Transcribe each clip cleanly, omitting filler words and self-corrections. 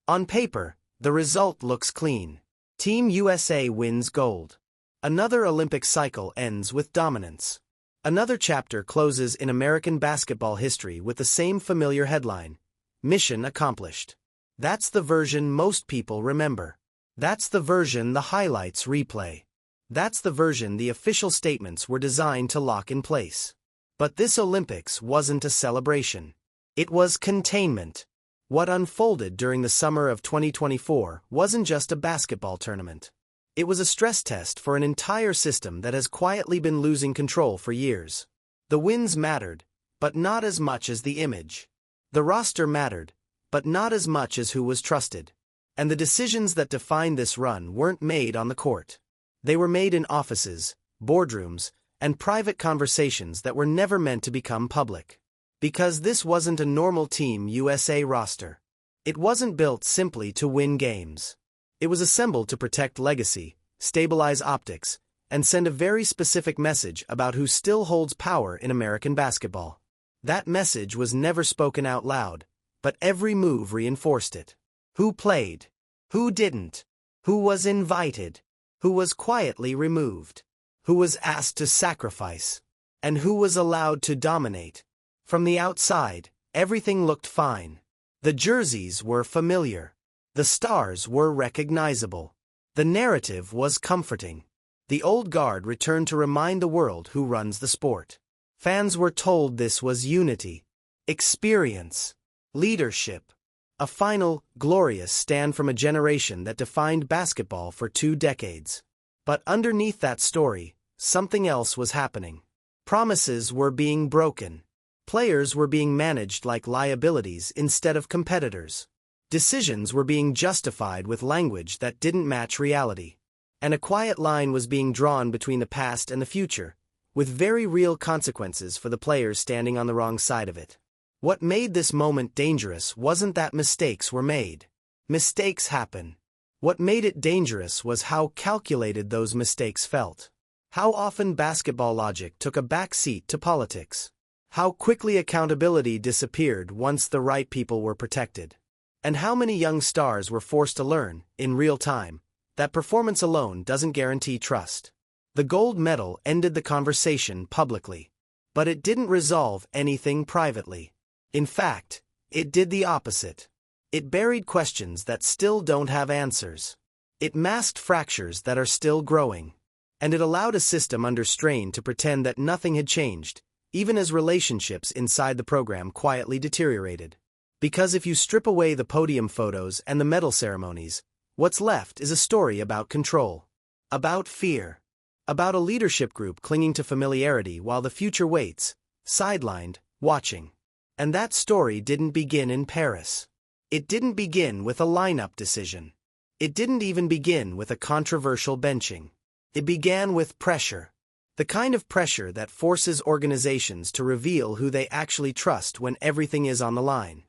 On paper, the result looks clean. Team USA wins gold. Another Olympic cycle ends with dominance. Another chapter closes in American basketball history with the same familiar headline: Mission accomplished. That's the version most people remember. That's the version the highlights replay. That's the version the official statements were designed to lock in place. But this Olympics wasn't a celebration. It was containment. What unfolded during the summer of 2024 wasn't just a basketball tournament. It was a stress test for an entire system that has quietly been losing control for years. The wins mattered, but not as much as the image. The roster mattered, but not as much as who was trusted. And the decisions that defined this run weren't made on the court. They were made in offices, boardrooms, and private conversations that were never meant to become public. Because this wasn't a normal Team USA roster. It wasn't built simply to win games. It was assembled to protect legacy, stabilize optics, and send a very specific message about who still holds power in American basketball. That message was never spoken out loud, but every move reinforced it. Who played? Who didn't? Who was invited? Who was quietly removed? Who was asked to sacrifice? And who was allowed to dominate? From the outside, everything looked fine. The jerseys were familiar. The stars were recognizable. The narrative was comforting. The old guard returned to remind the world who runs the sport. Fans were told this was unity, experience, leadership. A final, glorious stand from a generation that defined basketball for 2 decades. But underneath that story, something else was happening. Promises were being broken. Players were being managed like liabilities instead of competitors. Decisions were being justified with language that didn't match reality. And a quiet line was being drawn between the past and the future, with very real consequences for the players standing on the wrong side of it. What made this moment dangerous wasn't that mistakes were made. Mistakes happen. What made it dangerous was how calculated those mistakes felt. How often basketball logic took a back seat to politics. How quickly accountability disappeared once the right people were protected. And how many young stars were forced to learn, in real time, that performance alone doesn't guarantee trust. The gold medal ended the conversation publicly. But it didn't resolve anything privately. In fact, it did the opposite. It buried questions that still don't have answers. It masked fractures that are still growing. And it allowed a system under strain to pretend that nothing had changed, even as relationships inside the program quietly deteriorated. Because if you strip away the podium photos and the medal ceremonies, what's left is a story about control. About fear. About a leadership group clinging to familiarity while the future waits, sidelined, watching. And that story didn't begin in Paris. It didn't begin with a lineup decision. It didn't even begin with a controversial benching. It began with pressure. The kind of pressure that forces organizations to reveal who they actually trust when everything is on the line.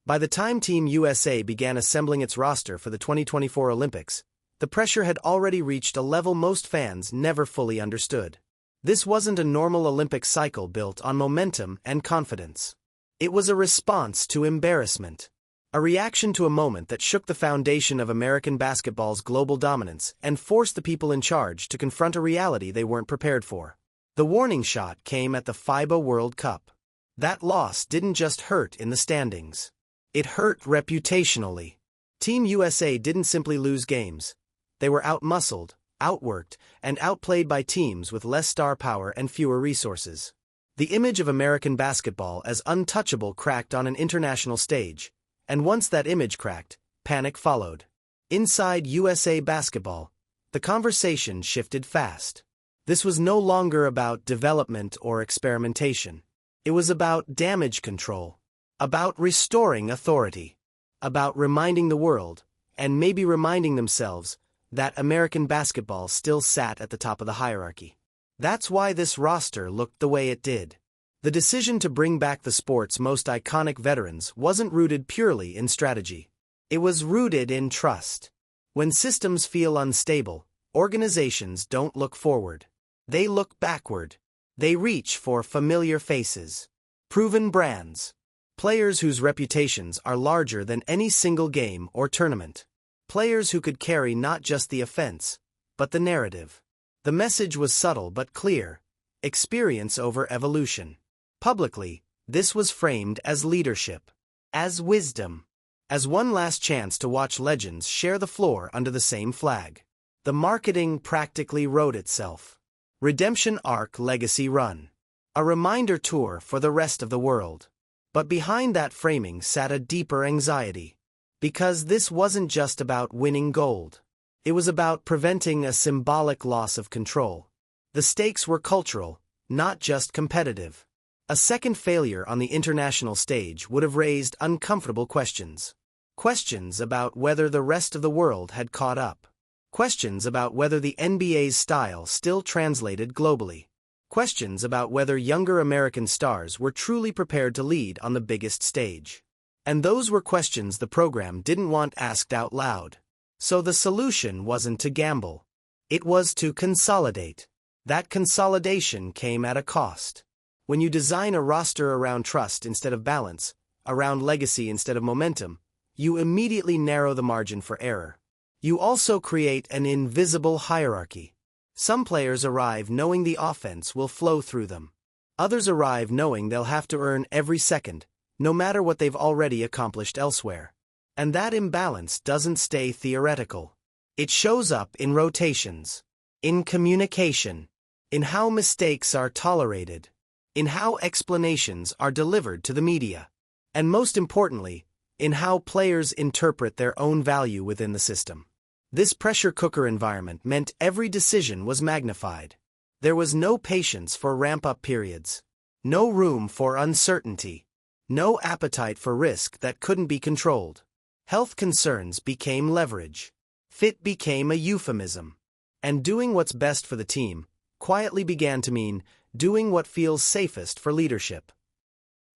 By the time Team USA began assembling its roster for the 2024 Olympics, the pressure had already reached a level most fans never fully understood. This wasn't a normal Olympic cycle built on momentum and confidence. It was a response to embarrassment. A reaction to a moment that shook the foundation of American basketball's global dominance and forced the people in charge to confront a reality they weren't prepared for. The warning shot came at the FIBA World Cup. That loss didn't just hurt in the standings. It hurt reputationally. Team USA didn't simply lose games. They were outmuscled, outworked, and outplayed by teams with less star power and fewer resources. The image of American basketball as untouchable cracked on an international stage, and once that image cracked, panic followed. Inside USA basketball, the conversation shifted fast. This was no longer about development or experimentation. It was about damage control, about restoring authority, about reminding the world, and maybe reminding themselves, that American basketball still sat at the top of the hierarchy. That's why this roster looked the way it did. The decision to bring back the sport's most iconic veterans wasn't rooted purely in strategy. It was rooted in trust. When systems feel unstable, organizations don't look forward. They look backward. They reach for familiar faces, proven brands, Players whose reputations are larger than any single game or tournament. Players who could carry not just the offense, but the narrative. The message was subtle but clear: experience over evolution. Publicly, this was framed as leadership, as wisdom, as one last chance to watch legends share the floor under the same flag. The marketing practically wrote itself. Redemption Arc Legacy Run. A reminder tour for the rest of the world. But behind that framing sat a deeper anxiety. Because this wasn't just about winning gold. It was about preventing a symbolic loss of control. The stakes were cultural, not just competitive. A second failure on the international stage would have raised uncomfortable questions. Questions about whether the rest of the world had caught up. Questions about whether the NBA's style still translated globally. Questions about whether younger American stars were truly prepared to lead on the biggest stage. And those were questions the program didn't want asked out loud. So the solution wasn't to gamble. It was to consolidate. That consolidation came at a cost. When you design a roster around trust instead of balance, around legacy instead of momentum, you immediately narrow the margin for error. You also create an invisible hierarchy. Some players arrive knowing the offense will flow through them. Others arrive knowing they'll have to earn every second, no matter what they've already accomplished elsewhere. And that imbalance doesn't stay theoretical. It shows up in rotations, in communication, in how mistakes are tolerated, in how explanations are delivered to the media, and most importantly, in how players interpret their own value within the system. This pressure cooker environment meant every decision was magnified. There was no patience for ramp-up periods, no room for uncertainty, no appetite for risk that couldn't be controlled. Health concerns became leverage. Fit became a euphemism. And doing what's best for the team quietly began to mean doing what feels safest for leadership.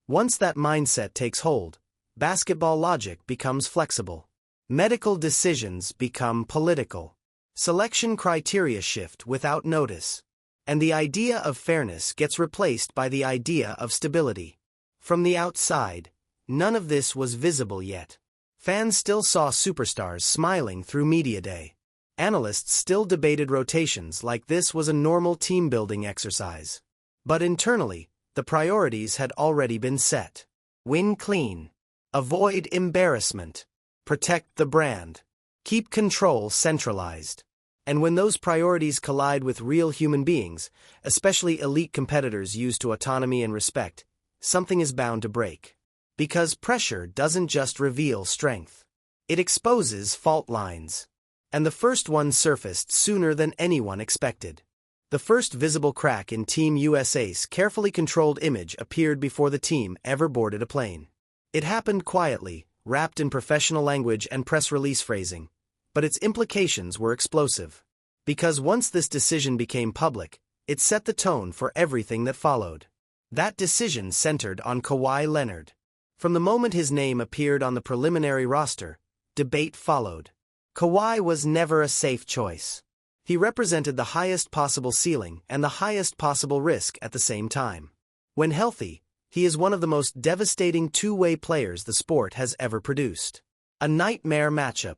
Once that mindset takes hold, basketball logic becomes flexible. Medical decisions become political. Selection criteria shift without notice. And the idea of fairness gets replaced by the idea of stability. From the outside, none of this was visible yet. Fans still saw superstars smiling through media day. Analysts still debated rotations like this was a normal team-building exercise. But internally, the priorities had already been set. Win clean. Avoid embarrassment. Protect the brand. Keep control centralized. And when those priorities collide with real human beings, especially elite competitors used to autonomy and respect, something is bound to break. Because pressure doesn't just reveal strength. It exposes fault lines. And the first one surfaced sooner than anyone expected. The first visible crack in Team USA's carefully controlled image appeared before the team ever boarded a plane. It happened quietly, wrapped in professional language and press release phrasing, but its implications were explosive. Because once this decision became public, it set the tone for everything that followed. That decision centered on Kawhi Leonard. From the moment his name appeared on the preliminary roster, debate followed. Kawhi was never a safe choice. He represented the highest possible ceiling and the highest possible risk at the same time. When healthy, he is one of the most devastating two-way players the sport has ever produced. A nightmare matchup.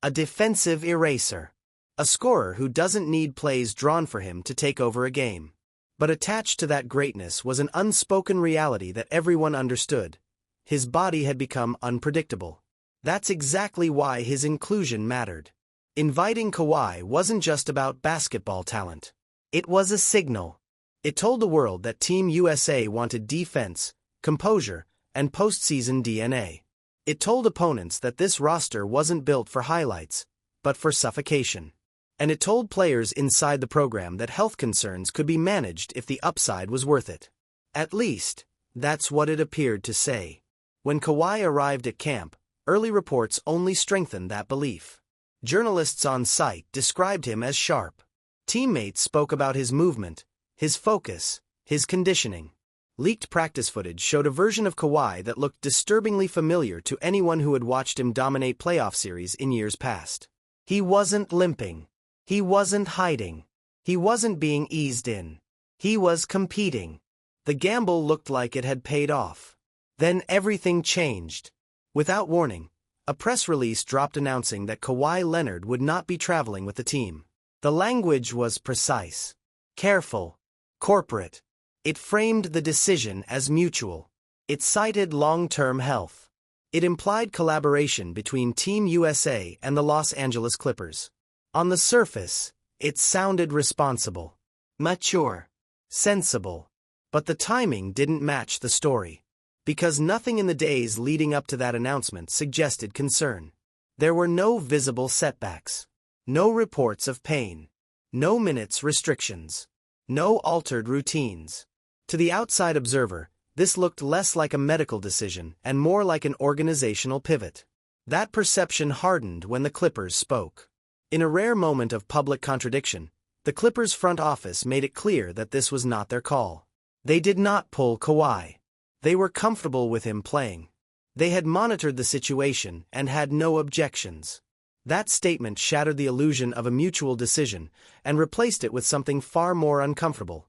A defensive eraser. A scorer who doesn't need plays drawn for him to take over a game. But attached to that greatness was an unspoken reality that everyone understood. His body had become unpredictable. That's exactly why his inclusion mattered. Inviting Kawhi wasn't just about basketball talent. It was a signal. It told the world that Team USA wanted defense, composure, and postseason DNA. It told opponents that this roster wasn't built for highlights, but for suffocation. And it told players inside the program that health concerns could be managed if the upside was worth it. At least, that's what it appeared to say. When Kawhi arrived at camp, early reports only strengthened that belief. Journalists on site described him as sharp. Teammates spoke about his movement, his focus, his conditioning. Leaked practice footage showed a version of Kawhi that looked disturbingly familiar to anyone who had watched him dominate playoff series in years past. He wasn't limping. He wasn't hiding. He wasn't being eased in. He was competing. The gamble looked like it had paid off. Then everything changed. Without warning, a press release dropped announcing that Kawhi Leonard would not be traveling with the team. The language was precise, careful, corporate. It framed the decision as mutual. It cited long-term health. It implied collaboration between Team USA and the Los Angeles Clippers. On the surface, it sounded responsible, mature, sensible. But the timing didn't match the story. Because nothing in the days leading up to that announcement suggested concern. There were no visible setbacks. No reports of pain. No minutes restrictions. No altered routines. To the outside observer, this looked less like a medical decision and more like an organizational pivot. That perception hardened when the Clippers spoke. In a rare moment of public contradiction, the Clippers' front office made it clear that this was not their call. They did not pull Kawhi. They were comfortable with him playing. They had monitored the situation and had no objections. That statement shattered the illusion of a mutual decision and replaced it with something far more uncomfortable.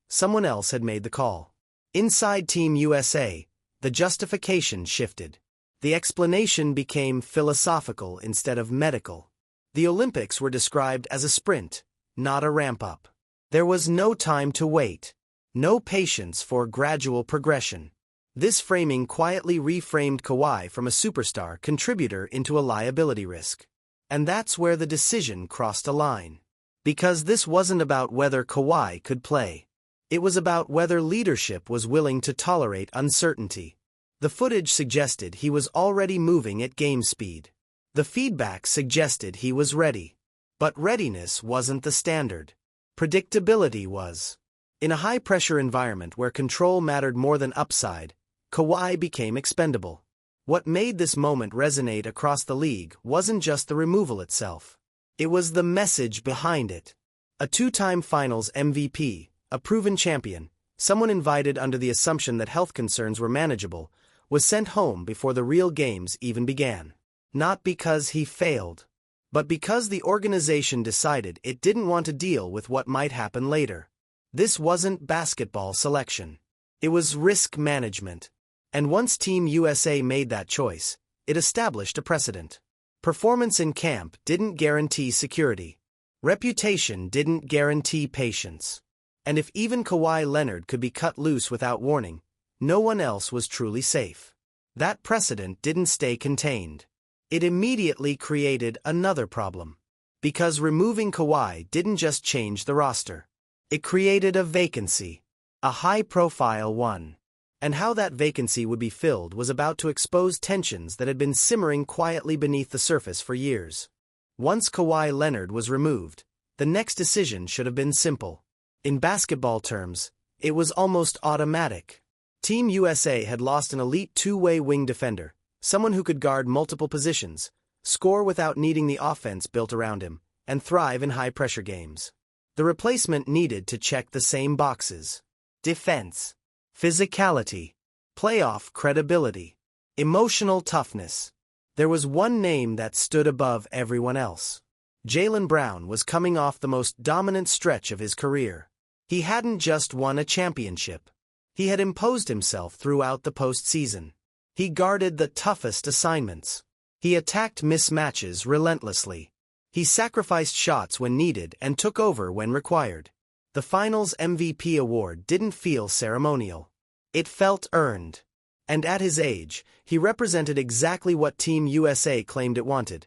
Someone else had made the call. Inside Team USA, the justification shifted. The explanation became philosophical instead of medical. The Olympics were described as a sprint, not a ramp-up. There was no time to wait. No patience for gradual progression. This framing quietly reframed Kawhi from a superstar contributor into a liability risk. And that's where the decision crossed a line. Because this wasn't about whether Kawhi could play. It was about whether leadership was willing to tolerate uncertainty. The footage suggested he was already moving at game speed. The feedback suggested he was ready. But readiness wasn't the standard. Predictability was. In a high-pressure environment where control mattered more than upside, Kawhi became expendable. What made this moment resonate across the league wasn't just the removal itself. It was the message behind it. A two-time Finals MVP, a proven champion, someone invited under the assumption that health concerns were manageable, was sent home before the real games even began. Not because he failed, but because the organization decided it didn't want to deal with what might happen later. This wasn't basketball selection. It was risk management. And once Team USA made that choice, it established a precedent. Performance in camp didn't guarantee security. Reputation didn't guarantee patience. And if even Kawhi Leonard could be cut loose without warning, no one else was truly safe. That precedent didn't stay contained. It immediately created another problem. Because removing Kawhi didn't just change the roster. It created a vacancy. A high-profile one. And how that vacancy would be filled was about to expose tensions that had been simmering quietly beneath the surface for years. Once Kawhi Leonard was removed, the next decision should have been simple. In basketball terms, it was almost automatic. Team USA had lost an elite two-way wing defender, someone who could guard multiple positions, score without needing the offense built around him, and thrive in high-pressure games. The replacement needed to check the same boxes. Defense. Physicality. Playoff credibility. Emotional toughness. There was one name that stood above everyone else. Jaylen Brown was coming off the most dominant stretch of his career. He hadn't just won a championship. He had imposed himself throughout the postseason. He guarded the toughest assignments. He attacked mismatches relentlessly. He sacrificed shots when needed and took over when required. The Finals MVP award didn't feel ceremonial. It felt earned. And at his age, he represented exactly what Team USA claimed it wanted.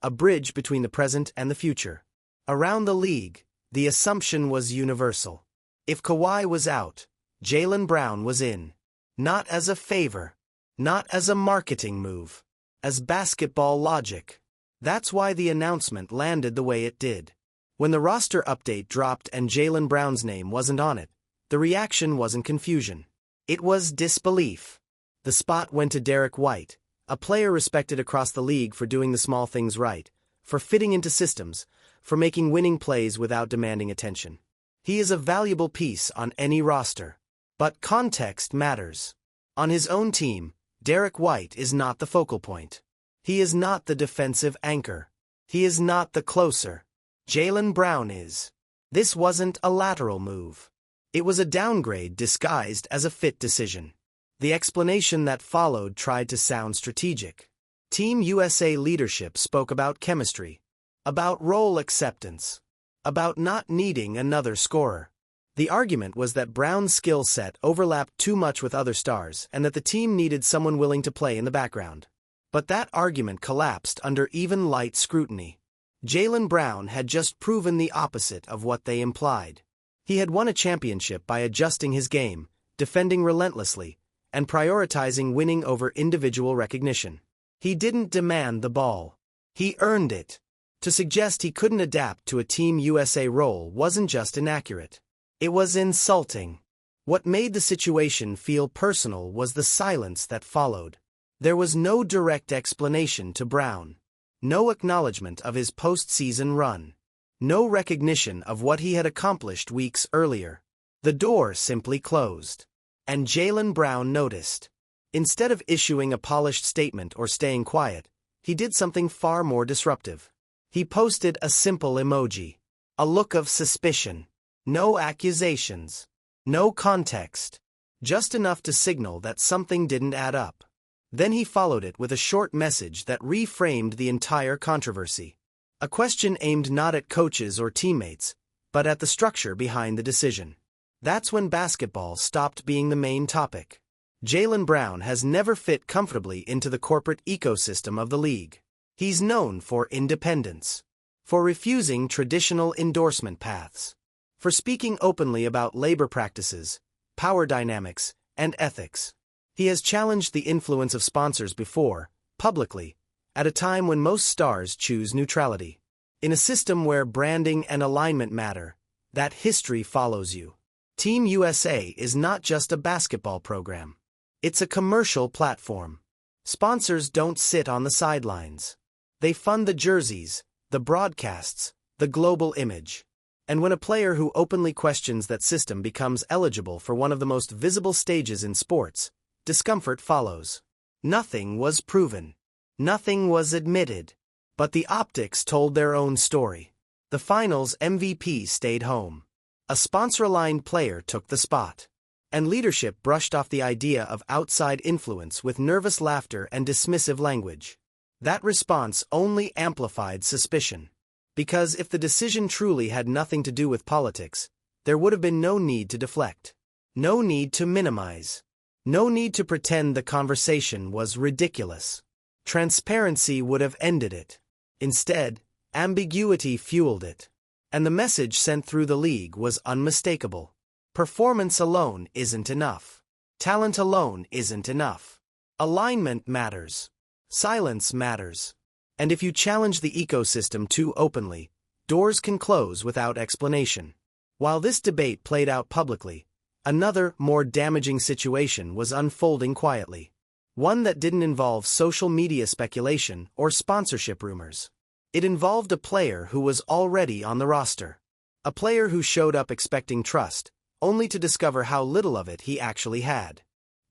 A bridge between the present and the future. Around the league, the assumption was universal. If Kawhi was out, Jaylen Brown was in. Not as a favor. Not as a marketing move. As basketball logic. That's why the announcement landed the way it did. When the roster update dropped and Jaylen Brown's name wasn't on it, the reaction wasn't confusion. It was disbelief. The spot went to Derek White, a player respected across the league for doing the small things right, for fitting into systems, for making winning plays without demanding attention. He is a valuable piece on any roster. But context matters. On his own team, Derek White is not the focal point. He is not the defensive anchor. He is not the closer. Jaylen Brown is. This wasn't a lateral move. It was a downgrade disguised as a fit decision. The explanation that followed tried to sound strategic. Team USA leadership spoke about chemistry, about role acceptance, about not needing another scorer. The argument was that Brown's skill set overlapped too much with other stars and that the team needed someone willing to play in the background. But that argument collapsed under even light scrutiny. Jaylen Brown had just proven the opposite of what they implied. He had won a championship by adjusting his game, defending relentlessly, and prioritizing winning over individual recognition. He didn't demand the ball. He earned it. To suggest he couldn't adapt to a Team USA role wasn't just inaccurate. It was insulting. What made the situation feel personal was the silence that followed. There was no direct explanation to Brown. No acknowledgement of his postseason run. No recognition of what he had accomplished weeks earlier. The door simply closed. And Jaylen Brown noticed. Instead of issuing a polished statement or staying quiet, he did something far more disruptive. He posted a simple emoji. A look of suspicion. No accusations. No context. Just enough to signal that something didn't add up. Then he followed it with a short message that reframed the entire controversy. A question aimed not at coaches or teammates, but at the structure behind the decision. That's when basketball stopped being the main topic. Jaylen Brown has never fit comfortably into the corporate ecosystem of the league. He's known for independence, for refusing traditional endorsement paths, for speaking openly about labor practices, power dynamics, and ethics. He has challenged the influence of sponsors before, publicly, at a time when most stars choose neutrality. In a system where branding and alignment matter, that history follows you. Team USA is not just a basketball program. It's a commercial platform. Sponsors don't sit on the sidelines. They fund the jerseys, the broadcasts, the global image. And when a player who openly questions that system becomes eligible for one of the most visible stages in sports, discomfort follows. Nothing was proven. Nothing was admitted. But the optics told their own story. The finals MVP stayed home. A sponsor-aligned player took the spot. And leadership brushed off the idea of outside influence with nervous laughter and dismissive language. That response only amplified suspicion. Because if the decision truly had nothing to do with politics, there would have been no need to deflect. No need to minimize. No need to pretend the conversation was ridiculous. Transparency would have ended it. Instead, ambiguity fueled it. And the message sent through the league was unmistakable. Performance alone isn't enough. Talent alone isn't enough. Alignment matters. Silence matters. And if you challenge the ecosystem too openly, doors can close without explanation. While this debate played out publicly, another, more damaging situation was unfolding quietly. One that didn't involve social media speculation or sponsorship rumors. It involved a player who was already on the roster. A player who showed up expecting trust, only to discover how little of it he actually had.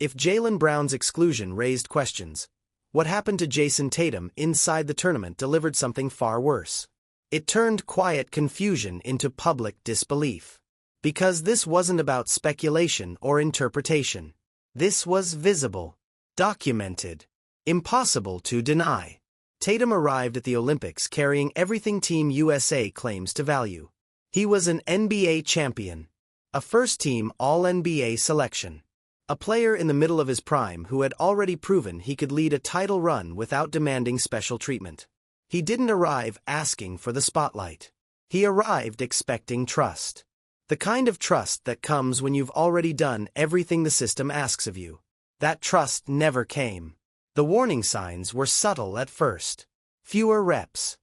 If Jaylen Brown's exclusion raised questions, what happened to Jayson Tatum inside the tournament delivered something far worse. It turned quiet confusion into public disbelief. Because this wasn't about speculation or interpretation. This was visible, documented, impossible to deny. Tatum arrived at the Olympics carrying everything Team USA claims to value. He was an NBA champion, a first-team All-NBA selection, a player in the middle of his prime who had already proven he could lead a title run without demanding special treatment. He didn't arrive asking for the spotlight. He arrived expecting trust. The kind of trust that comes when you've already done everything the system asks of you. That trust never came. The warning signs were subtle at first. Fewer reps.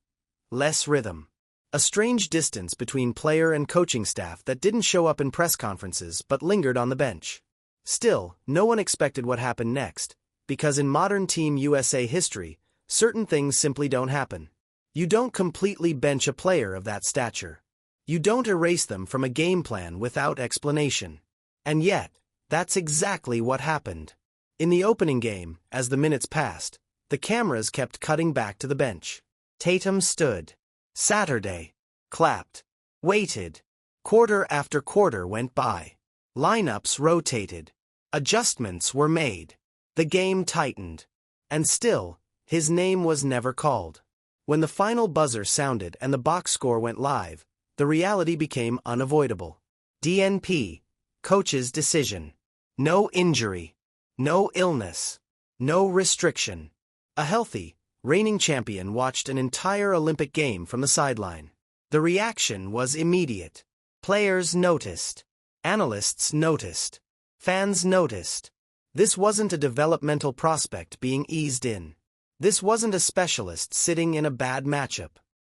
Less rhythm. A strange distance between player and coaching staff that didn't show up in press conferences but lingered on the bench. Still, no one expected what happened next, because in modern Team USA history, certain things simply don't happen. You don't completely bench a player of that stature. You don't erase them from a game plan without explanation. And yet, that's exactly what happened. In the opening game, as the minutes passed, the cameras kept cutting back to the bench. Tatum stood. Saturday. Clapped. Waited. Quarter after quarter went by. Lineups rotated. Adjustments were made. The game tightened. And still, his name was never called. When the final buzzer sounded and the box score went live, the reality became unavoidable. DNP, coach's decision. No injury. No illness. No restriction. A healthy, reigning champion watched an entire Olympic game from the sideline. The reaction was immediate. Players noticed. Analysts noticed. Fans noticed. This wasn't a developmental prospect being eased in. This wasn't a specialist sitting in a bad matchup.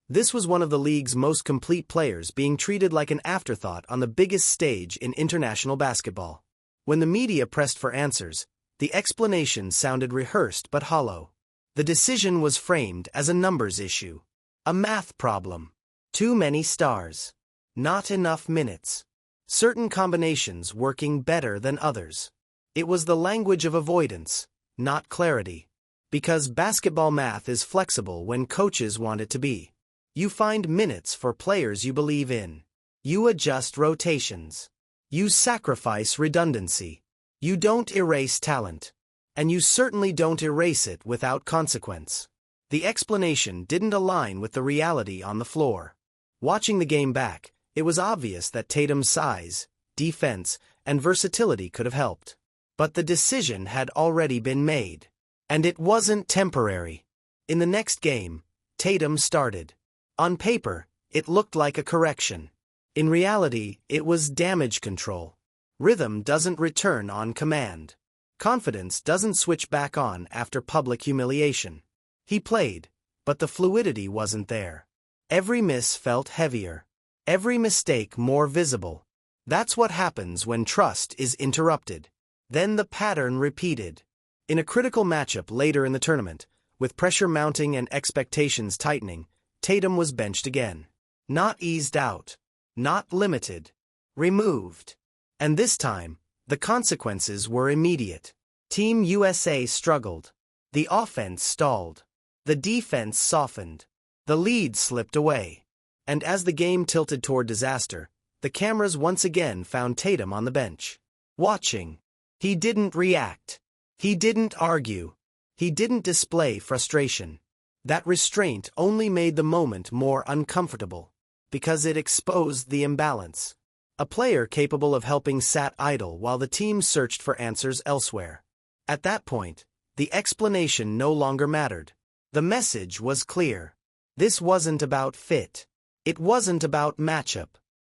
This was one of the league's most complete players being treated like an afterthought on the biggest stage in international basketball. When the media pressed for answers, the explanation sounded rehearsed but hollow. The decision was framed as a numbers issue. A math problem. Too many stars. Not enough minutes. Certain combinations working better than others. It was the language of avoidance, not clarity. Because basketball math is flexible when coaches want it to be. You find minutes for players you believe in. You adjust rotations. You sacrifice redundancy. You don't erase talent. And you certainly don't erase it without consequence. The explanation didn't align with the reality on the floor. Watching the game back, it was obvious that Tatum's size, defense, and versatility could have helped. But the decision had already been made. And it wasn't temporary. In the next game, Tatum started. On paper, it looked like a correction. In reality, it was damage control. Rhythm doesn't return on command. Confidence doesn't switch back on after public humiliation. He played, but the fluidity wasn't there. Every miss felt heavier. Every mistake more visible. That's what happens when trust is interrupted. Then the pattern repeated. In a critical matchup later in the tournament, with pressure mounting and expectations tightening, Tatum was benched again. Not eased out. Not limited. Removed. And this time, the consequences were immediate. Team USA struggled. The offense stalled. The defense softened. The lead slipped away. And as the game tilted toward disaster, the cameras once again found Tatum on the bench. Watching. He didn't react. He didn't argue. He didn't display frustration. That restraint only made the moment more uncomfortable, because it exposed the imbalance. A player capable of helping sat idle while the team searched for answers elsewhere. At that point, the explanation no longer mattered. The message was clear. This wasn't about fit. It wasn't about matchup.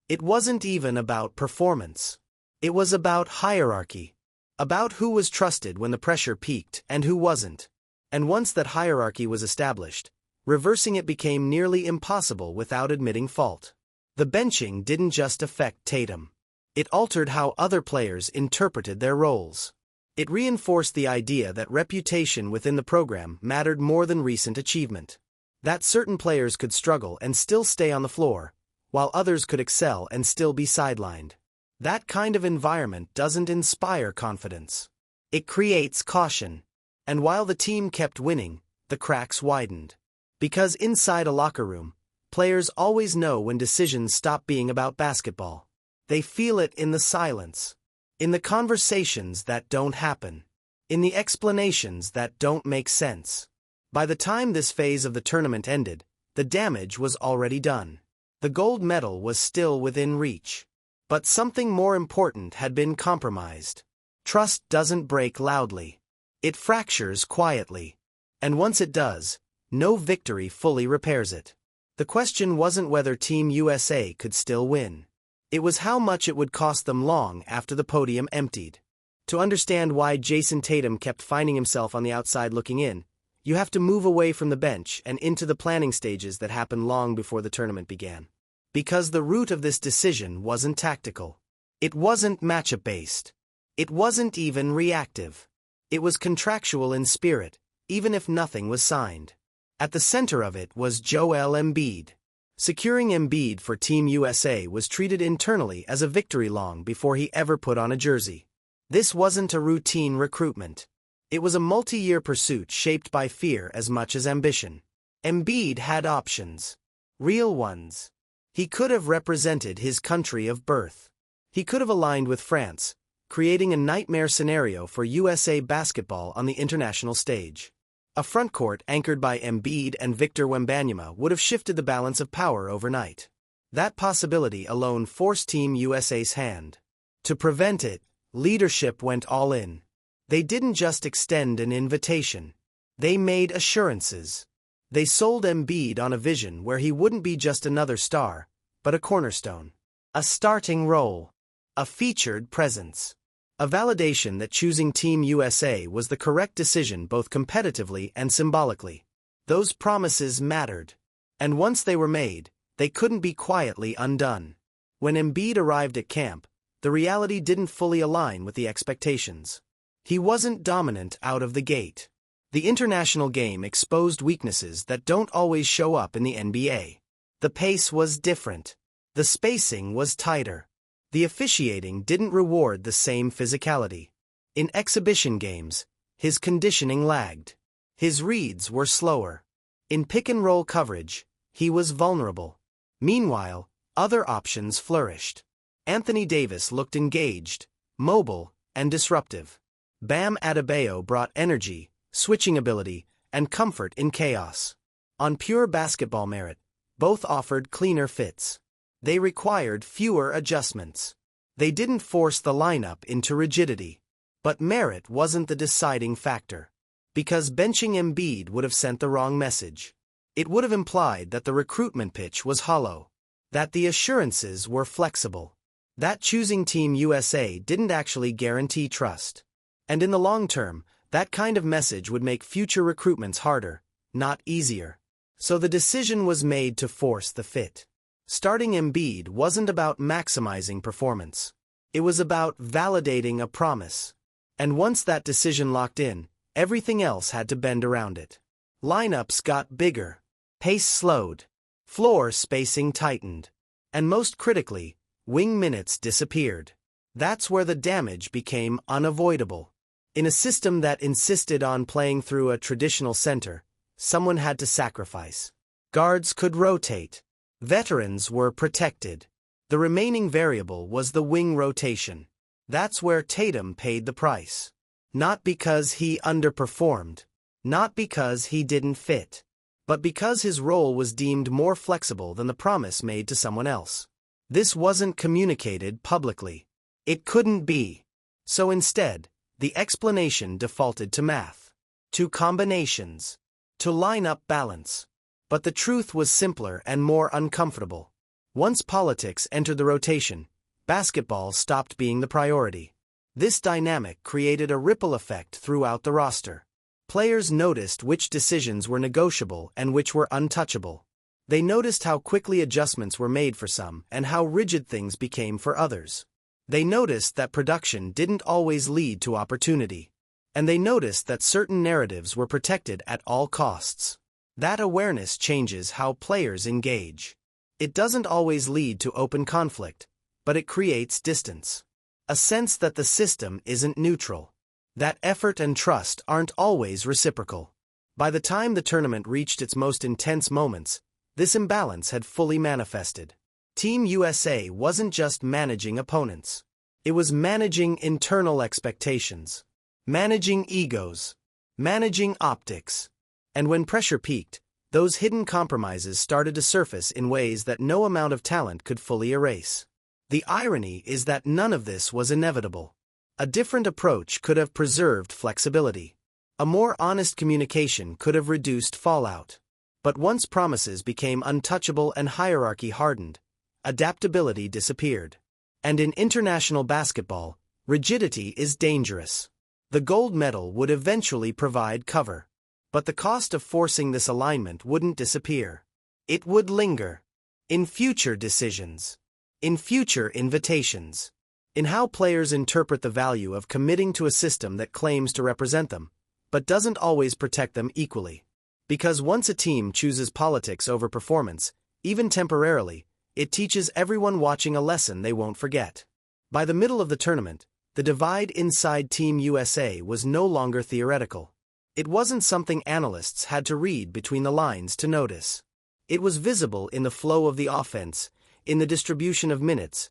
It wasn't even about performance. It was about hierarchy. About who was trusted when the pressure peaked and who wasn't. And once that hierarchy was established, reversing it became nearly impossible without admitting fault. The benching didn't just affect Tatum. It altered how other players interpreted their roles. It reinforced the idea that reputation within the program mattered more than recent achievement. That certain players could struggle and still stay on the floor, while others could excel and still be sidelined. That kind of environment doesn't inspire confidence. It creates caution. And while the team kept winning, the cracks widened. Because inside a locker room, players always know when decisions stop being about basketball. They feel it in the silence. In the conversations that don't happen. In the explanations that don't make sense. By the time this phase of the tournament ended, the damage was already done. The gold medal was still within reach. But something more important had been compromised. Trust doesn't break loudly. It fractures quietly. And once it does, no victory fully repairs it. The question wasn't whether Team USA could still win. It was how much it would cost them long after the podium emptied. To understand why Jayson Tatum kept finding himself on the outside looking in, you have to move away from the bench and into the planning stages that happened long before the tournament began. Because the root of this decision wasn't tactical. It wasn't matchup-based. It wasn't even reactive. It was contractual in spirit, even if nothing was signed. At the center of it was Joel Embiid. Securing Embiid for Team USA was treated internally as a victory long before he ever put on a jersey. This wasn't a routine recruitment. It was a multi-year pursuit shaped by fear as much as ambition. Embiid had options. Real ones. He could have represented his country of birth. He could have aligned with France, creating a nightmare scenario for USA basketball on the international stage. A frontcourt anchored by Embiid and Victor Wembanyama would have shifted the balance of power overnight. That possibility alone forced Team USA's hand. To prevent it, leadership went all in. They didn't just extend an invitation. They made assurances. They sold Embiid on a vision where he wouldn't be just another star, but a cornerstone. A starting role. A featured presence. A validation that choosing Team USA was the correct decision both competitively and symbolically. Those promises mattered. And once they were made, they couldn't be quietly undone. When Embiid arrived at camp, the reality didn't fully align with the expectations. He wasn't dominant out of the gate. The international game exposed weaknesses that don't always show up in the NBA. The pace was different. The spacing was tighter. The officiating didn't reward the same physicality. In exhibition games, his conditioning lagged. His reads were slower. In pick-and-roll coverage, he was vulnerable. Meanwhile, other options flourished. Anthony Davis looked engaged, mobile, and disruptive. Bam Adebayo brought energy, switching ability, and comfort in chaos. On pure basketball merit, both offered cleaner fits. They required fewer adjustments. They didn't force the lineup into rigidity. But merit wasn't the deciding factor. Because benching Embiid would have sent the wrong message. It would have implied that the recruitment pitch was hollow. That the assurances were flexible. That choosing Team USA didn't actually guarantee trust. And in the long term, that kind of message would make future recruitments harder, not easier. So the decision was made to force the fit. Starting Embiid wasn't about maximizing performance. It was about validating a promise. And once that decision locked in, everything else had to bend around it. Lineups got bigger. Pace slowed. Floor spacing tightened. And most critically, wing minutes disappeared. That's where the damage became unavoidable. In a system that insisted on playing through a traditional center, someone had to sacrifice. Guards could rotate. Veterans were protected. The remaining variable was the wing rotation. That's where Tatum paid the price. Not because he underperformed. Not because he didn't fit. But because his role was deemed more flexible than the promise made to someone else. This wasn't communicated publicly. It couldn't be. So instead, the explanation defaulted to math. To combinations. To lineup balance. But the truth was simpler and more uncomfortable. Once politics entered the rotation, basketball stopped being the priority. This dynamic created a ripple effect throughout the roster. Players noticed which decisions were negotiable and which were untouchable. They noticed how quickly adjustments were made for some and how rigid things became for others. They noticed that production didn't always lead to opportunity. And they noticed that certain narratives were protected at all costs. That awareness changes how players engage. It doesn't always lead to open conflict, but it creates distance. A sense that the system isn't neutral. That effort and trust aren't always reciprocal. By the time the tournament reached its most intense moments, this imbalance had fully manifested. Team USA wasn't just managing opponents. It was managing internal expectations. Managing egos. Managing optics. And when pressure peaked, those hidden compromises started to surface in ways that no amount of talent could fully erase. The irony is that none of this was inevitable. A different approach could have preserved flexibility. A more honest communication could have reduced fallout. But once promises became untouchable and hierarchy hardened, adaptability disappeared. And in international basketball, rigidity is dangerous. The gold medal would eventually provide cover. But the cost of forcing this alignment wouldn't disappear. It would linger. In future decisions. In future invitations. In how players interpret the value of committing to a system that claims to represent them, but doesn't always protect them equally. Because once a team chooses politics over performance, even temporarily, it teaches everyone watching a lesson they won't forget. By the middle of the tournament, the divide inside Team USA was no longer theoretical. It wasn't something analysts had to read between the lines to notice. It was visible in the flow of the offense, in the distribution of minutes,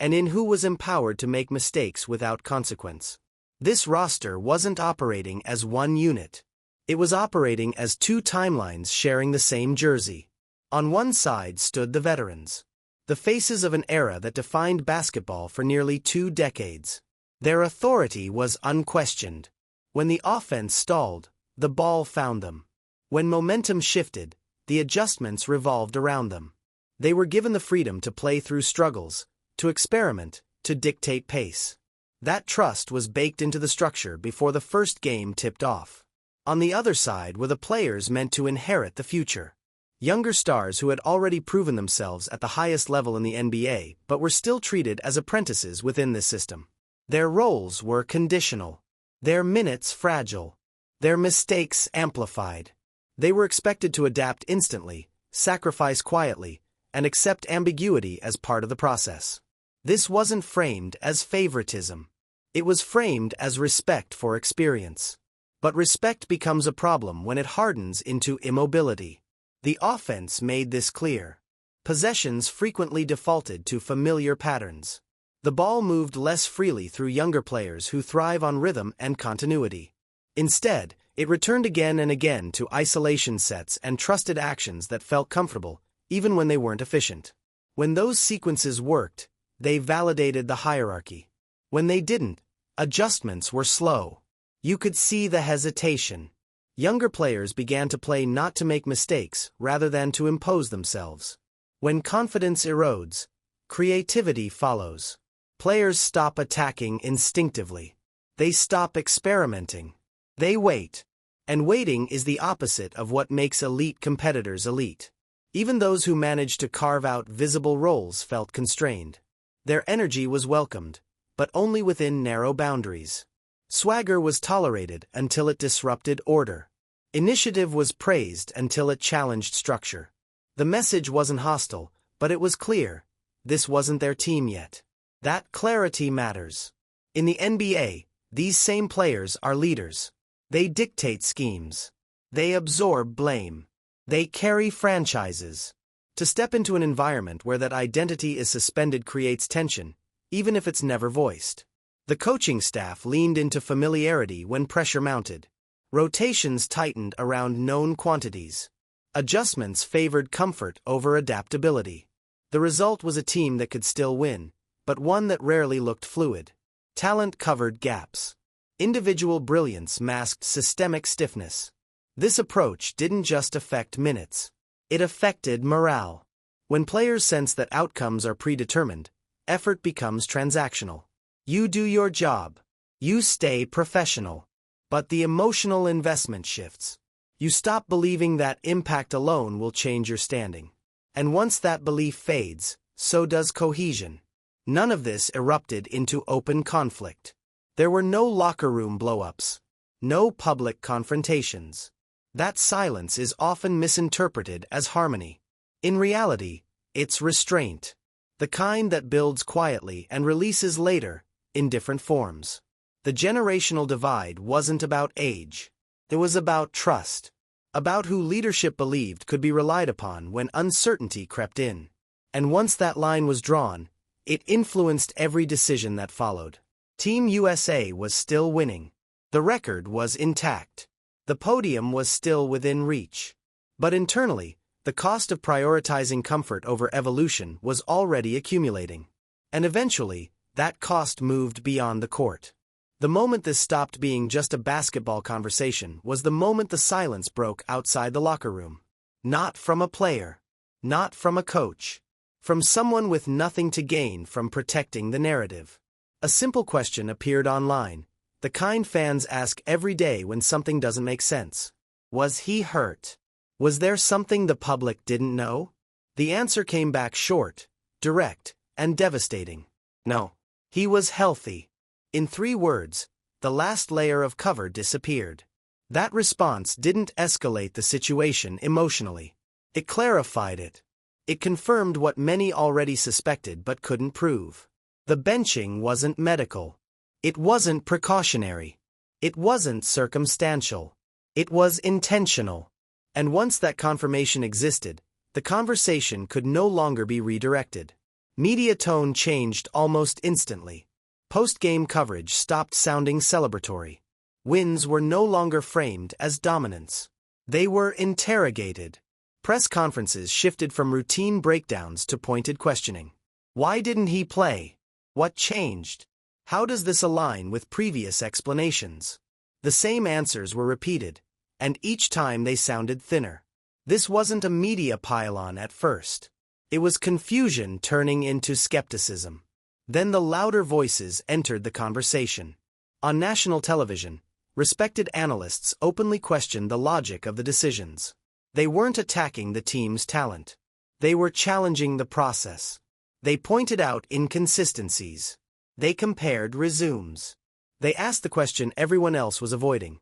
and in who was empowered to make mistakes without consequence. This roster wasn't operating as one unit. It was operating as two timelines sharing the same jersey. On one side stood the veterans, the faces of an era that defined basketball for nearly 2 decades. Their authority was unquestioned. When the offense stalled, the ball found them. When momentum shifted, the adjustments revolved around them. They were given the freedom to play through struggles, to experiment, to dictate pace. That trust was baked into the structure before the first game tipped off. On the other side were the players meant to inherit the future. Younger stars who had already proven themselves at the highest level in the NBA but were still treated as apprentices within this system. Their roles were conditional, their minutes fragile, their mistakes amplified. They were expected to adapt instantly, sacrifice quietly, and accept ambiguity as part of the process. This wasn't framed as favoritism. It was framed as respect for experience. But respect becomes a problem when it hardens into immobility. The offense made this clear. Possessions frequently defaulted to familiar patterns. The ball moved less freely through younger players who thrive on rhythm and continuity. Instead, it returned again and again to isolation sets and trusted actions that felt comfortable, even when they weren't efficient. When those sequences worked, they validated the hierarchy. When they didn't, adjustments were slow. You could see the hesitation. Younger players began to play not to make mistakes, rather than to impose themselves. When confidence erodes, creativity follows. Players stop attacking instinctively. They stop experimenting. They wait. And waiting is the opposite of what makes elite competitors elite. Even those who managed to carve out visible roles felt constrained. Their energy was welcomed, but only within narrow boundaries. Swagger was tolerated until it disrupted order. Initiative was praised until it challenged structure. The message wasn't hostile, but it was clear. This wasn't their team yet. That clarity matters. In the NBA, these same players are leaders. They dictate schemes. They absorb blame. They carry franchises. To step into an environment where that identity is suspended creates tension, even if it's never voiced. The coaching staff leaned into familiarity when pressure mounted. Rotations tightened around known quantities. Adjustments favored comfort over adaptability. The result was a team that could still win, but one that rarely looked fluid. Talent covered gaps. Individual brilliance masked systemic stiffness. This approach didn't just affect minutes. It affected morale. When players sense that outcomes are predetermined, effort becomes transactional. You do your job. You stay professional. But the emotional investment shifts. You stop believing that impact alone will change your standing. And once that belief fades, so does cohesion. None of this erupted into open conflict. There were no locker room blow-ups. No public confrontations. That silence is often misinterpreted as harmony. In reality, it's restraint. The kind that builds quietly and releases later, in different forms. The generational divide wasn't about age. It was about trust. About who leadership believed could be relied upon when uncertainty crept in. And once that line was drawn, it influenced every decision that followed. Team USA was still winning. The record was intact. The podium was still within reach. But internally, the cost of prioritizing comfort over evolution was already accumulating. And eventually, that cost moved beyond the court. The moment this stopped being just a basketball conversation was the moment the silence broke outside the locker room. Not from a player. Not from a coach. From someone with nothing to gain from protecting the narrative. A simple question appeared online, the kind fans ask every day when something doesn't make sense. Was he hurt? Was there something the public didn't know? The answer came back short, direct, and devastating. No. He was healthy. In 3 words, the last layer of cover disappeared. That response didn't escalate the situation emotionally. It clarified it. It confirmed what many already suspected but couldn't prove. The benching wasn't medical. It wasn't precautionary. It wasn't circumstantial. It was intentional. And once that confirmation existed, the conversation could no longer be redirected. Media tone changed almost instantly. Post-game coverage stopped sounding celebratory. Wins were no longer framed as dominance. They were interrogated. Press conferences shifted from routine breakdowns to pointed questioning. Why didn't he play? What changed? How does this align with previous explanations? The same answers were repeated, and each time they sounded thinner. This wasn't a media pile-on at first. It was confusion turning into skepticism. Then the louder voices entered the conversation. On national television, respected analysts openly questioned the logic of the decisions. They weren't attacking the team's talent. They were challenging the process. They pointed out inconsistencies. They compared resumes. They asked the question everyone else was avoiding.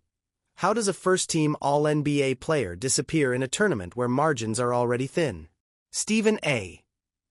How does a first-team All-NBA player disappear in a tournament where margins are already thin? Stephen A.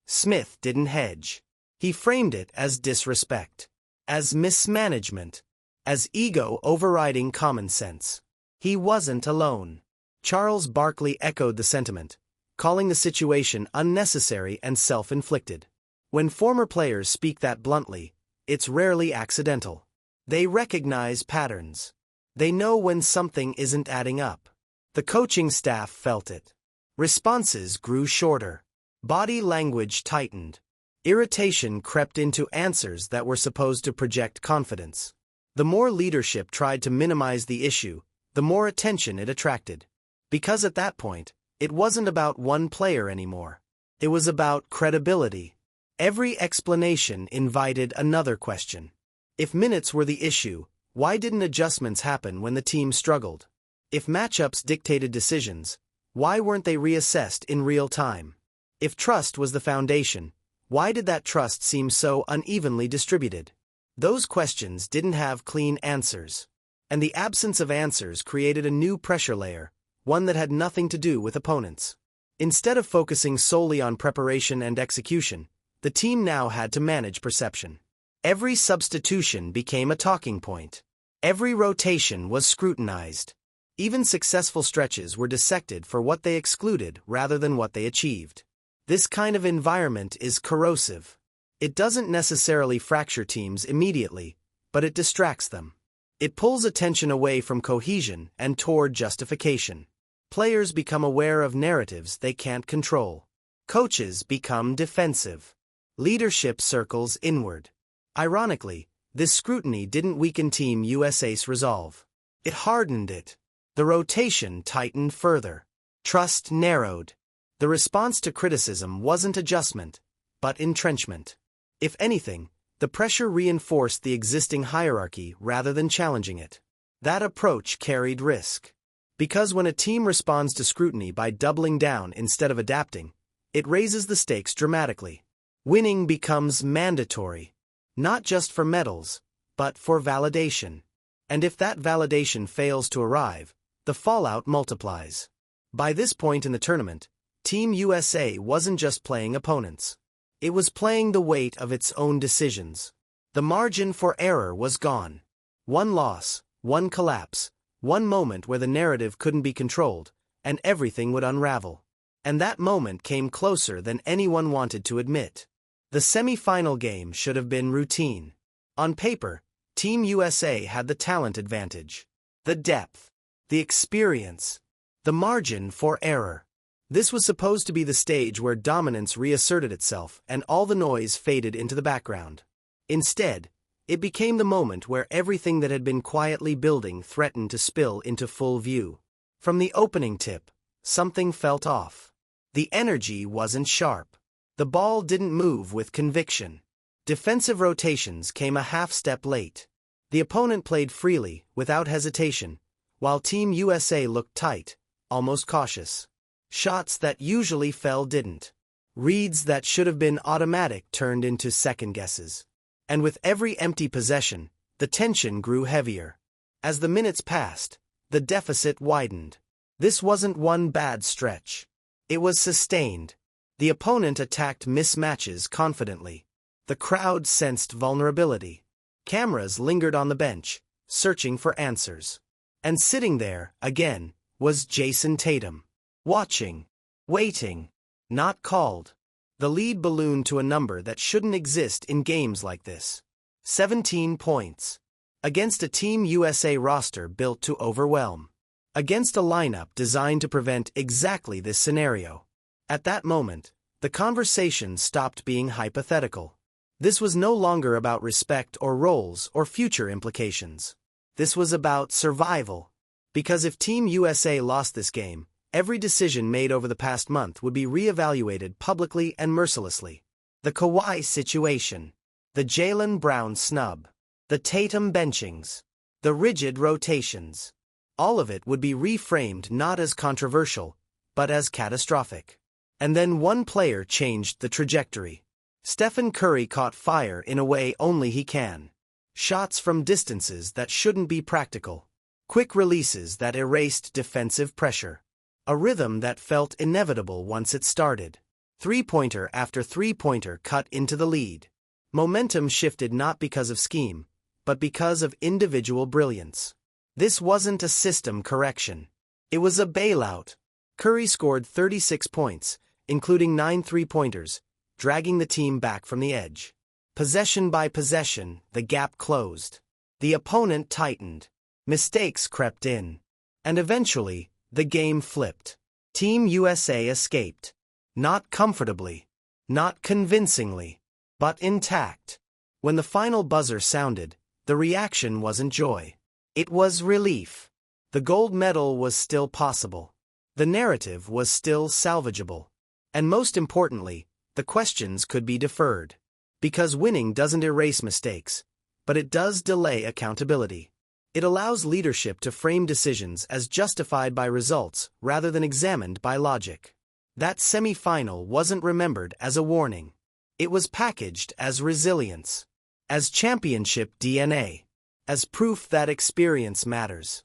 Smith didn't hedge. He framed it as disrespect, as mismanagement, as ego overriding common sense. He wasn't alone. Charles Barkley echoed the sentiment, calling the situation unnecessary and self-inflicted. When former players speak that bluntly, it's rarely accidental. They recognize patterns. They know when something isn't adding up. The coaching staff felt it. Responses grew shorter. Body language tightened. Irritation crept into answers that were supposed to project confidence. The more leadership tried to minimize the issue, the more attention it attracted. Because at that point, it wasn't about one player anymore. It was about credibility. Every explanation invited another question. If minutes were the issue, why didn't adjustments happen when the team struggled? If matchups dictated decisions, why weren't they reassessed in real time? If trust was the foundation, why did that trust seem so unevenly distributed? Those questions didn't have clean answers. And the absence of answers created a new pressure layer, one that had nothing to do with opponents. Instead of focusing solely on preparation and execution, the team now had to manage perception. Every substitution became a talking point. Every rotation was scrutinized. Even successful stretches were dissected for what they excluded rather than what they achieved. This kind of environment is corrosive. It doesn't necessarily fracture teams immediately, but it distracts them. It pulls attention away from cohesion and toward justification. Players become aware of narratives they can't control. Coaches become defensive. Leadership circles inward. Ironically, this scrutiny didn't weaken Team USA's resolve. It hardened it. The rotation tightened further. Trust narrowed. The response to criticism wasn't adjustment, but entrenchment. If anything, the pressure reinforced the existing hierarchy rather than challenging it. That approach carried risk. Because when a team responds to scrutiny by doubling down instead of adapting, it raises the stakes dramatically. Winning becomes mandatory, not just for medals, but for validation. And if that validation fails to arrive, the fallout multiplies. By this point in the tournament, Team USA wasn't just playing opponents. It was playing the weight of its own decisions. The margin for error was gone. One loss, one collapse, one moment where the narrative couldn't be controlled, and everything would unravel. And that moment came closer than anyone wanted to admit. The semi-final game should have been routine. On paper, Team USA had the talent advantage, the depth, the experience, the margin for error. This was supposed to be the stage where dominance reasserted itself and all the noise faded into the background. Instead, it became the moment where everything that had been quietly building threatened to spill into full view. From the opening tip, something felt off. The energy wasn't sharp. The ball didn't move with conviction. Defensive rotations came a half-step late. The opponent played freely, without hesitation, while Team USA looked tight, almost cautious. Shots that usually fell didn't. Reads that should have been automatic turned into second guesses. And with every empty possession, the tension grew heavier. As the minutes passed, the deficit widened. This wasn't one bad stretch. It was sustained. The opponent attacked mismatches confidently. The crowd sensed vulnerability. Cameras lingered on the bench, searching for answers. And sitting there, again, was Jayson Tatum. Watching. Waiting. Not called. The lead ballooned to a number that shouldn't exist in games like this. 17 points. Against a Team USA roster built to overwhelm. Against a lineup designed to prevent exactly this scenario. At that moment, the conversation stopped being hypothetical. This was no longer about respect or roles or future implications. This was about survival. Because if Team USA lost this game, every decision made over the past month would be reevaluated publicly and mercilessly. The Kawhi situation. The Jaylen Brown snub. The Tatum benchings. The rigid rotations. All of it would be reframed not as controversial, but as catastrophic. And then one player changed the trajectory. Stephen Curry caught fire in a way only he can. Shots from distances that shouldn't be practical. Quick releases that erased defensive pressure. A rhythm that felt inevitable once it started. Three-pointer after three-pointer cut into the lead. Momentum shifted not because of scheme, but because of individual brilliance. This wasn't a system correction. It was a bailout. Curry scored 36 points, including 9 three-pointers, dragging the team back from the edge. Possession by possession, the gap closed. The opponent tightened. Mistakes crept in. And eventually, the game flipped. Team USA escaped. Not comfortably. Not convincingly. But intact. When the final buzzer sounded, the reaction wasn't joy. It was relief. The gold medal was still possible. The narrative was still salvageable. And most importantly, the questions could be deferred. Because winning doesn't erase mistakes, but it does delay accountability. It allows leadership to frame decisions as justified by results rather than examined by logic. That semi-final wasn't remembered as a warning. It was packaged as resilience, as championship DNA, as proof that experience matters.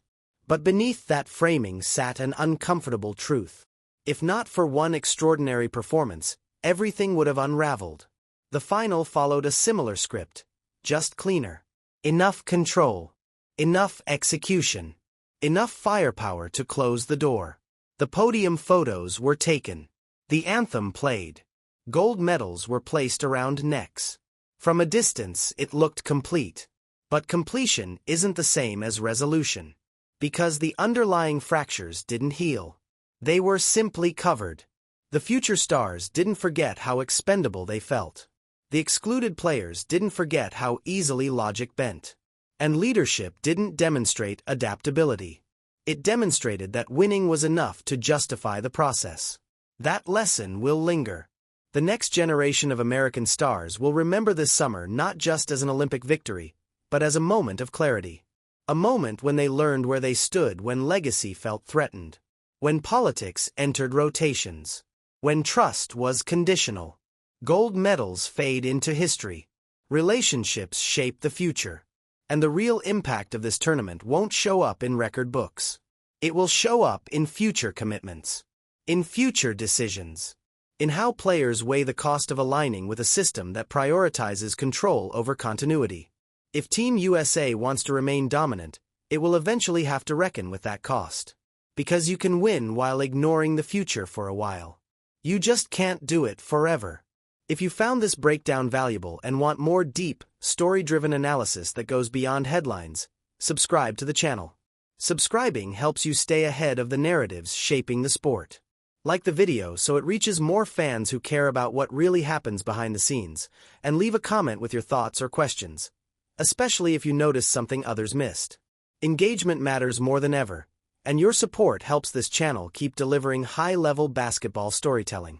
But beneath that framing sat an uncomfortable truth. If not for one extraordinary performance, everything would have unraveled. The final followed a similar script, just cleaner. Enough control. Enough execution. Enough firepower to close the door. The podium photos were taken. The anthem played. Gold medals were placed around necks. From a distance, it looked complete. But completion isn't the same as resolution. Because the underlying fractures didn't heal. They were simply covered. The future stars didn't forget how expendable they felt. The excluded players didn't forget how easily logic bent. And leadership didn't demonstrate adaptability. It demonstrated that winning was enough to justify the process. That lesson will linger. The next generation of American stars will remember this summer not just as an Olympic victory, but as a moment of clarity. A moment when they learned where they stood when legacy felt threatened. When politics entered rotations. When trust was conditional. Gold medals fade into history. Relationships shape the future. And the real impact of this tournament won't show up in record books. It will show up in future commitments. In future decisions. In how players weigh the cost of aligning with a system that prioritizes control over continuity. If Team USA wants to remain dominant, it will eventually have to reckon with that cost. Because you can win while ignoring the future for a while. You just can't do it forever. If you found this breakdown valuable and want more deep, story-driven analysis that goes beyond headlines, subscribe to the channel. Subscribing helps you stay ahead of the narratives shaping the sport. Like the video so it reaches more fans who care about what really happens behind the scenes, and leave a comment with your thoughts or questions, especially if you notice something others missed. Engagement matters more than ever, and your support helps this channel keep delivering high-level basketball storytelling.